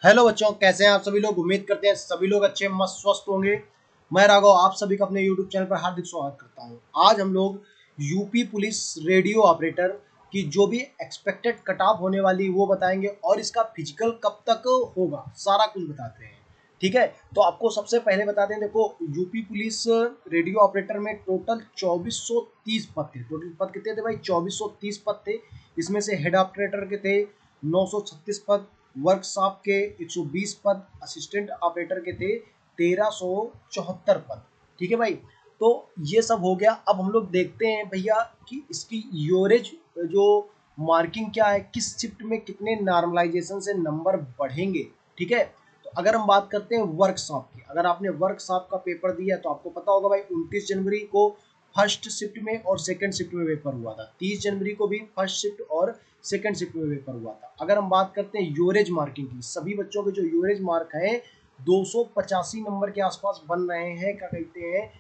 Hello बच्चों, कैसे हैं आप सभी लोग। उम्मीद करते हैं सभी लोग अच्छे मस्त स्वस्थ होंगे। मैं राघव आप सभी का अपने यूट्यूब चैनल पर हार्दिक स्वागत करता हूं। आज हम लोग यूपी पुलिस रेडियो ऑपरेटर की जो भी एक्सपेक्टेड कट ऑफ होने वाली वो बताएंगे और इसका फिजिकल कब तक होगा सारा कुछ बताते हैं। ठीक है, तो आपको सबसे पहले बता दें, देखो यूपी पुलिस रेडियो ऑपरेटर में टोटल 2430 पद थे। टोटल पद कितने थे भाई? 2430 पद थे। इसमें से हेड ऑपरेटर के थे 936 पद, वर्कशॉप के 120 पद, असिस्टेंट ऑपरेटर के थे 1374 पद। ठीक है भाई, तो ये सब हो गया। अब हम लोग देखते हैं भैया कि इसकी यूरेज जो मार्किंग क्या है, किस शिफ्ट में कितने नॉर्मलाइजेशन से नंबर बढ़ेंगे। ठीक है, तो अगर हम बात करते हैं वर्कशॉप की, अगर आपने वर्कशॉप का पेपर दिया तो आपको पता होगा भाई 29 जनवरी को फर्स्ट शिफ्ट में और सेकंड शिफ्ट में पेपर हुआ था। 30 जनवरी को भी फर्स्ट शिफ्ट और सेकंड शिफ्ट में पेपर हुआ था। अगर हम बात करते हैं यूरेज मार्किंग की, सभी बच्चों के जो यूरेज मार्क है 285 नंबर के आसपास बन रहे हैं, क्या कहते हैं,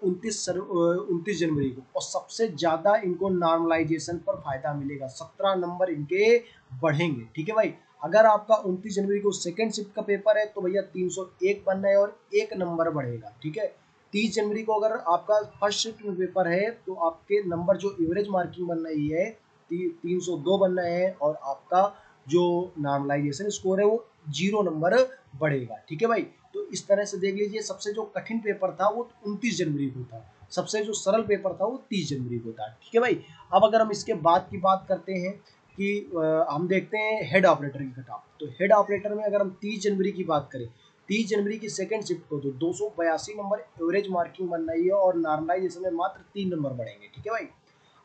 29 जनवरी को। और सबसे ज्यादा इनको नॉर्मलाइजेशन पर फायदा मिलेगा, 17 नंबर इनके बढ़ेंगे। ठीक है भाई, अगर आपका 29 जनवरी को सेकंड शिफ्ट का पेपर है तो भैया 301 बनना है और 1 नंबर बढ़ेगा। ठीक है, 30 जनवरी को अगर आपका फर्स्ट शिफ्ट में पेपर है तो आपके नंबर जो एवरेज मार्किंग बन रही है 302 बनना है और आपका जो नॉर्मलाइजेशन स्कोर है वो 0 नंबर बढ़ेगा। ठीक है भाई, तो इस तरह से देख लीजिए, सबसे जो कठिन पेपर था वो 29 जनवरी को था, सबसे जो सरल पेपर था वो 30 जनवरी को था। ठीक है भाई, अब अगर हम इसके बाद की बात करते हैं कि हम देखते हैं हेड ऑपरेटर की कट ऑफ। तो हेड ऑपरेटर में अगर हम 30 जनवरी की बात करें, 30 जनवरी की सेकंड शिफ्ट को तो 282 नंबर एवरेज मार्किंग बन रही है और नॉर्मलाइजेशन में मात्र 3 नंबर बढ़ेंगे। ठीक है भाई,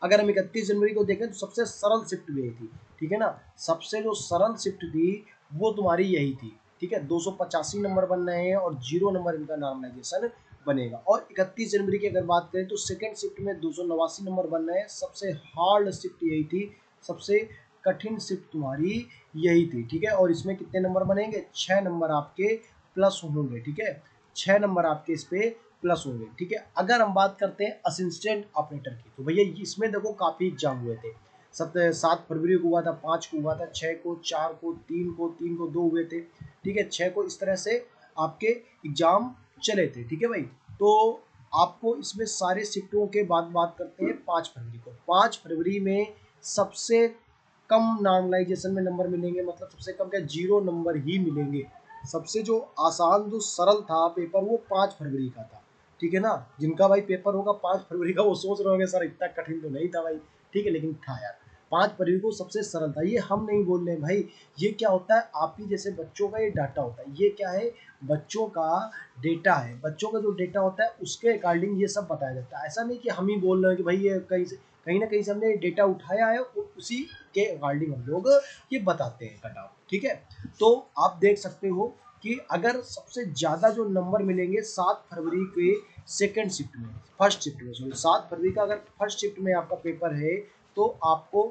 अगर हम 31 जनवरी को देखें तो सबसे सरल शिफ्ट भी यही थी। ठीक है ना, सबसे जो सरल शिफ्ट थी वो तुम्हारी यही थी। ठीक है, 285 नंबर बन रहे हैं और 0 नंबर इनका नॉर्मलाइजेशन बनेगा। और 31 जनवरी की अगर बात करें तो सेकंड शिफ्ट में 289 नंबर बन रहे हैं। सबसे हार्ड शिफ्ट यही थी, सबसे कठिन शिफ्ट तुम्हारी यही थी। ठीक है, और इसमें कितने नंबर बनेंगे? 6 नंबर आपके प्लस होंगे। ठीक है, 6 नंबर आपके इस पे प्लस होंगे। ठीक है, अगर हम बात करते हैं असिस्टेंट ऑपरेटर की तो भैया इसमें देखो काफी एग्जाम हुए थे। 7 फरवरी को हुआ था, 5 को हुआ था, 6 को, 4 को, 3 को 2 हुए थे। ठीक है, 6 को, इस तरह से आपके एग्जाम चले थे। ठीक है भाई, तो आपको इसमें सारे शिफ्टों के बाद बात करते हैं 5 फरवरी को। 5 फरवरी में सबसे कम नॉर्मलाइजेशन में नंबर मिलेंगे, मतलब सबसे कम क्या, 0 नंबर ही मिलेंगे। सबसे जो आसान जो सरल था पेपर वो 5 फरवरी का था। ठीक है ना, जिनका भाई पेपर होगा 5 फरवरी का वो सोच रहे होंगे सर इतना कठिन तो नहीं था भाई। ठीक है, लेकिन था यार, 5 फरवरी को सबसे सरल था। ये हम नहीं बोल रहे भाई, ये क्या होता है, आप ही जैसे बच्चों का ये डाटा होता है। ये क्या है, बच्चों का डेटा है। बच्चों का जो डेटा होता है उसके अकॉर्डिंग ये सब बताया जाता है। ऐसा नहीं कि हम ही बोल रहे हैं कि भाई ये कहीं ना कहीं से हमने डेटा उठाया है और उसी के अकॉर्डिंग हम लोग ये बताते हैं कट ऑफ। ठीक है, तो आप देख सकते हो कि अगर सबसे ज्यादा जो नंबर मिलेंगे 7 फरवरी के सेकंड शिफ्ट में, फर्स्ट शिफ्ट में, सॉरी 7 फरवरी का अगर फर्स्ट शिफ्ट में आपका पेपर है तो आपको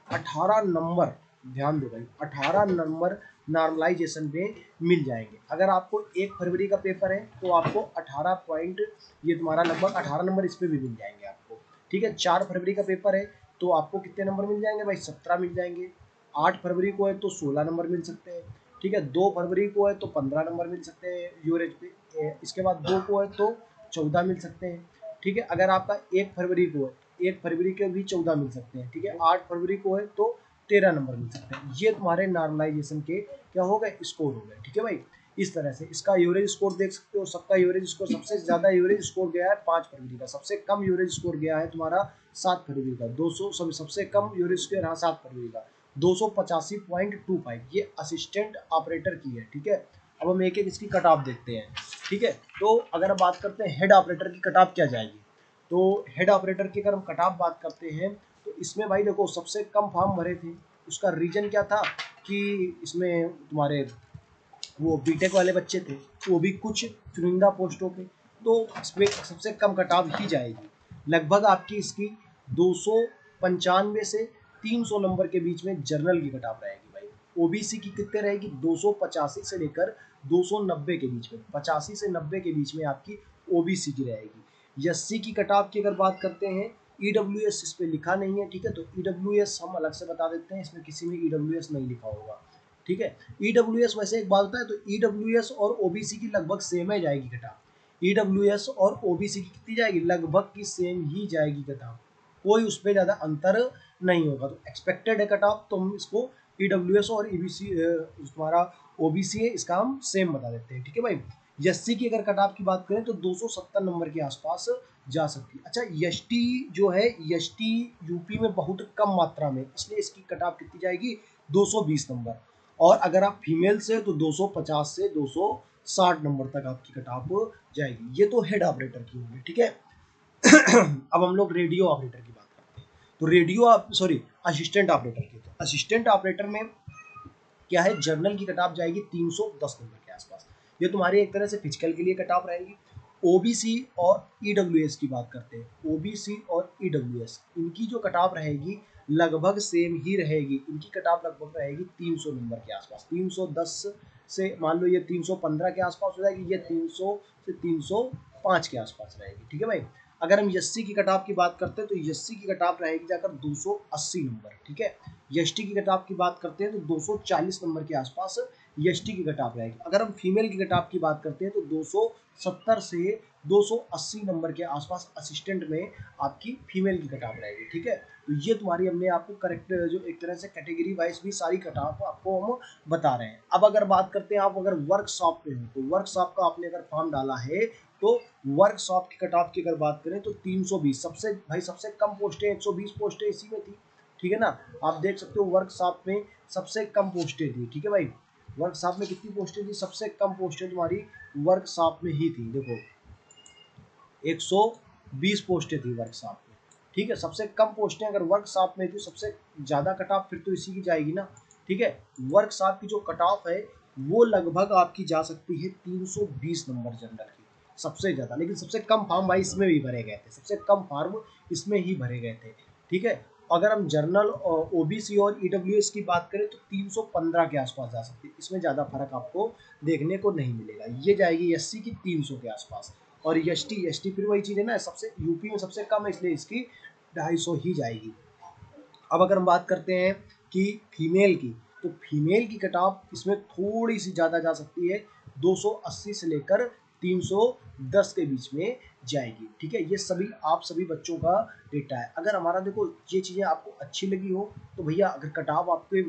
18 नंबर, ध्यान दो भाई, 18 नंबर नॉर्मलाइजेशन में मिल जाएंगे। अगर आपको 1 फरवरी का पेपर है तो आपको 18 पॉइंट, ये तुम्हारा लगभग 18 नंबर इस पर भी मिल जाएंगे आपको। ठीक है, 4 फरवरी का पेपर है तो आपको कितने नंबर मिल जाएंगे भाई? 17 मिल जाएंगे। 8 फरवरी को है तो 16 नंबर मिल सकते हैं। ठीक है, 2 फरवरी को है तो 15 नंबर मिल सकते हैं यूरेज पे। इसके बाद 2 को है तो 14 मिल सकते हैं। ठीक है, अगर आपका 1 फरवरी को है, 1 फरवरी के भी 14 मिल सकते हैं। ठीक है, 8 फरवरी को है तो 13 नंबर मिल सकते हैं। ये तुम्हारे नॉर्मलाइजेशन के क्या हो गए, स्कोर हो गए। ठीक है भाई, इस तरह से इसका एवरेज स्कोर देख सकते हो। सबका एवरेज स्कोर, सबसे ज्यादा एवरेज स्कोर गया है 5 फरवरी का, सबसे कम एवरेज स्कोर गया है तुम्हारा 7 फरवरी का। 200 सबसे कम एवरेज स्कोर रहा 7 फरवरी का 285.25, ये असिस्टेंट ऑपरेटर की है। ठीक है, अब हम एक एक इसकी कट ऑफ देखते हैं। ठीक है, तो अगर बात करते हैं हेड ऑपरेटर की कट ऑफ क्या जाएगी, तो हेड ऑपरेटर की अगर हम कट ऑफ बात करते हैं तो इसमें भाई देखो सबसे कम फॉर्म भरे थे। उसका रीजन क्या था कि इसमें तुम्हारे वो बीटेक वाले बच्चे थे, वो भी कुछ चुनिंदा पोस्टों पे, तो इसमें सबसे कम कट ऑफ ही जाएगी। लगभग आपकी इसकी 295 से 300 नंबर के बीच में जर्नल की कट ऑफ रहेगी भाई। ओबीसी की कितने रहेगी? 285 से लेकर 290 के बीच में, 85 से 90 के बीच में आपकी ओबीसी की रहेगी। एससी की कट ऑफ की अगर बात करते हैं, ईडब्ल्यूएस इस पे लिखा नहीं है। ठीक है, तो ईडब्ल्यूएस हम अलग से बता देते हैं, इसमें किसी में ईडब्ल्यूएस नहीं लिखा होगा। ठीक है। ईडब्ल्यूएस वैसे एक बात होता है, तो ईडब्ल्यूएस और ओबीसी की लगभग सेम ही जाएगी कट ऑफ। ईडब्ल्यूएस और ओबीसी की कितनी जाएगी, लगभग की सेम ही जाएगी कट ऑफ, कोई उस पर ज्यादा अंतर नहीं होगा। तो एक्सपेक्टेड है कट ऑफ, तो हम इसको ईडब्ल्यूएस और ईबीसी तुम्हारा ओबीसी है इसका हम सेम बता देते हैं, ठीक है भाई। एससी की अगर कट ऑफ की बात करें तो 270 नंबर के आसपास जा सकती है। अच्छा, एसटी जो है, एसटी यूपी में बहुत कम मात्रा में, इसलिए इसकी कट ऑफ कितनी जाएगी, 220 नंबर। और अगर आप फीमेल से तो 250 से 260 नंबर तक आपकी कट ऑफ जाएगी। ये तो हेड ऑपरेटर की होगी, ठीक है। अब हम लोग रेडियो ऑपरेटर की बात करते हैं। तो रेडियो सॉरी असिस्टेंट ऑपरेटर की, तो असिस्टेंट ऑपरेटर में क्या है, जर्नल की कट ऑफ जाएगी 310 नंबर के आसपास। ये तुम्हारी एक तरह से फिजिकल के लिए कट ऑफ रहेगी। ओबीसी और ईडब्ल्यूएस की बात करते हैं। ओबीसी और ईडब्ल्यूएस इनकी जो कट ऑफ रहेगी लगभग सेम ही रहेगी। इनकी कट ऑफ लगभग रहेगी 300 नंबर के आसपास। 310 से मान लो ये 315 के आसपास हो जाएगी, ये 300 से 305 के आसपास रहेगी, ठीक है भाई। अगर हम एससी की कट ऑफ की बात करते हैं तो एससी की कट ऑफ रहेगी जाकर 280 नंबर, ठीक है। एसटी की कट ऑफ की बात करते हैं तो 240 नंबर के आसपास एसटी की कट ऑफ रहेगी। अगर हम फीमेल की कट ऑफ की बात करते हैं तो 270 से 280 नंबर के आसपास असिस्टेंट में आपकी फीमेल की कट ऑफ रहेगी, ठीक है। तो ये तुम्हारी हमने आपको करेक्ट जो एक तरह से कैटेगरी वाइज भी सारी कट ऑफ आपको हम बता रहे हैं। अब अगर बात करते हैं, आप अगर वर्कशॉप पे हो तो वर्कशॉप का आपने अगर फॉर्म डाला है तो वर्कशॉप की कट ऑफ की अगर बात करें तो 320 सबसे भाई सबसे कम पोस्टें 120 पोस्टें इसी में थी, ठीक है ना। आप देख सकते हो वर्कशॉप में सबसे कम पोस्टें थी, ठीक है भाई। वर्कशॉप में कितनी पोस्टें थी, सबसे कम पोस्टें तुम्हारी वर्कशॉप में ही थी। देखो 120 पोस्टें थी वर्कशॉप में, ठीक है। सबसे कम पोस्टें अगर वर्कशॉप में थी, सबसे ज़्यादा कट ऑफ फिर तो इसी की जाएगी ना, ठीक है। वर्कशॉप की जो कट ऑफ है वो लगभग आपकी जा सकती है 320 नंबर जनरल की, सबसे ज़्यादा। लेकिन सबसे कम फॉर्म भाई इसमें भी भरे गए थे, सबसे कम फॉर्म इसमें ही भरे गए थे, ठीक है। अगर हम जर्नल और ओबीसी और ईडब्ल्यूएस की बात करें तो 315 के आसपास जा सकती है, इसमें ज़्यादा फर्क आपको देखने को नहीं मिलेगा। ये जाएगी एससी की 300 के आसपास। और एसटी फिर वही चीज़ है ना, सबसे यूपी में सबसे कम है इसलिए इसकी 250 ही जाएगी। अब अगर हम बात करते हैं कि फीमेल की, तो फीमेल की कट ऑफ इसमें थोड़ी सी ज़्यादा जा सकती है, 280 से लेकर 310 के बीच में जाएगी, ठीक है। ये सभी आप सभी बच्चों का डेटा है। अगर हमारा देखो ये चीज़ें आपको अच्छी लगी हो तो भैया, अगर कट ऑफ आपके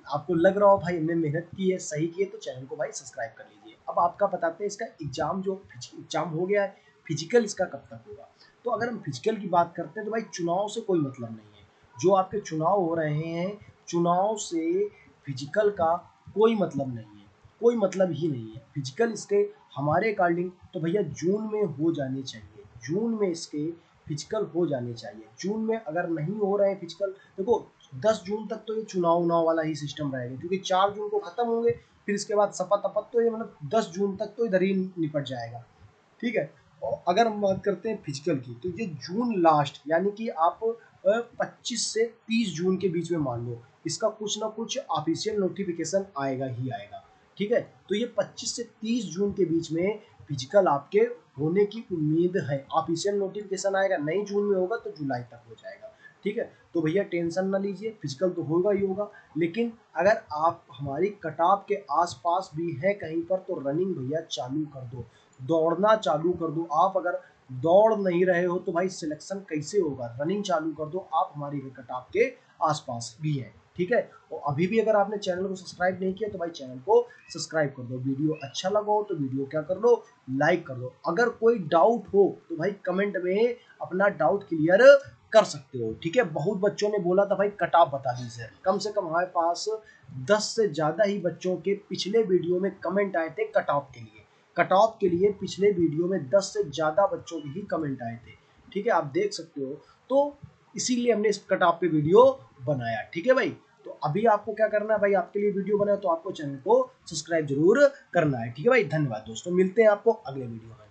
आपको लग रहा हो भाई हमने मेहनत की है, सही की है, तो चैनल को भाई सब्सक्राइब कर लीजिए। अब आपका बताते हैं इसका एग्जाम, जो एग्जाम हो गया है, फिजिकल इसका कब तक होगा। तो अगर हम फिजिकल की बात करते हैं तो भाई चुनाव से कोई मतलब नहीं है। जो आपके चुनाव हो रहे हैं, चुनाव से फिजिकल का कोई मतलब नहीं है, कोई मतलब ही नहीं है। फिजिकल इसके हमारे अकॉर्डिंग तो भैया जून में हो जाने चाहिए, जून में इसके फिजिकल हो जाने चाहिए। जून में अगर नहीं हो रहे हैं फिजिकल, देखो 10 जून तक तो ये चुनाव उनाव वाला ही सिस्टम रहेगा, क्योंकि 4 जून को खत्म होंगे, फिर इसके बाद शपथ अपत, तो ये मतलब 10 जून तक तो इधर ही निपट जाएगा, ठीक है। और अगर हम बात करते हैं फिजिकल की तो ये जून लास्ट, यानी कि आप 25 से 30 जून के बीच में मान लो, इसका कुछ ना कुछ ऑफिशियल नोटिफिकेशन आएगा ही आएगा, ठीक है। तो ये 25 से 30 जून के बीच में फिजिकल आपके होने की उम्मीद है। ऑफिशियल नोटिफिकेशन आएगा, नहीं जून में होगा तो जुलाई तक हो जाएगा, ठीक है। तो भैया टेंशन ना लीजिए, फिजिकल तो होगा ही होगा। लेकिन अगर आप हमारी कट ऑफ के आसपास भी है कहीं पर, तो रनिंग भैया चालू कर दो, दौड़ना चालू कर दो। आप अगर दौड़ नहीं रहे हो तो भाई सिलेक्शन कैसे होगा, रनिंग चालू कर दो, आप हमारी कट ऑफ के आसपास भी है, ठीक है। और अभी भी अगर आपने चैनल को सब्सक्राइब नहीं किया तो भाई चैनल को सब्सक्राइब कर दो। वीडियो अच्छा लगा हो तो वीडियो क्या कर लो, लाइक कर दो। अगर कोई डाउट हो तो भाई कमेंट में अपना डाउट क्लियर कर सकते हो, ठीक है। बहुत बच्चों ने बोला था भाई कट ऑफ बता दीजिए, कम से कम हमारे पास 10 से ज़्यादा ही बच्चों के पिछले वीडियो में कमेंट आए थे कट ऑफ के लिए। कट ऑफ के लिए पिछले वीडियो में 10 से ज़्यादा बच्चों के ही कमेंट आए थे, ठीक है, आप देख सकते हो। तो इसीलिए हमने इस कट ऑफ पे वीडियो बनाया, ठीक है भाई। तो अभी आपको क्या करना है भाई, आपके लिए वीडियो बनाया तो आपको चैनल को सब्सक्राइब जरूर करना है, ठीक है भाई। धन्यवाद दोस्तों, मिलते हैं आपको अगले वीडियो में।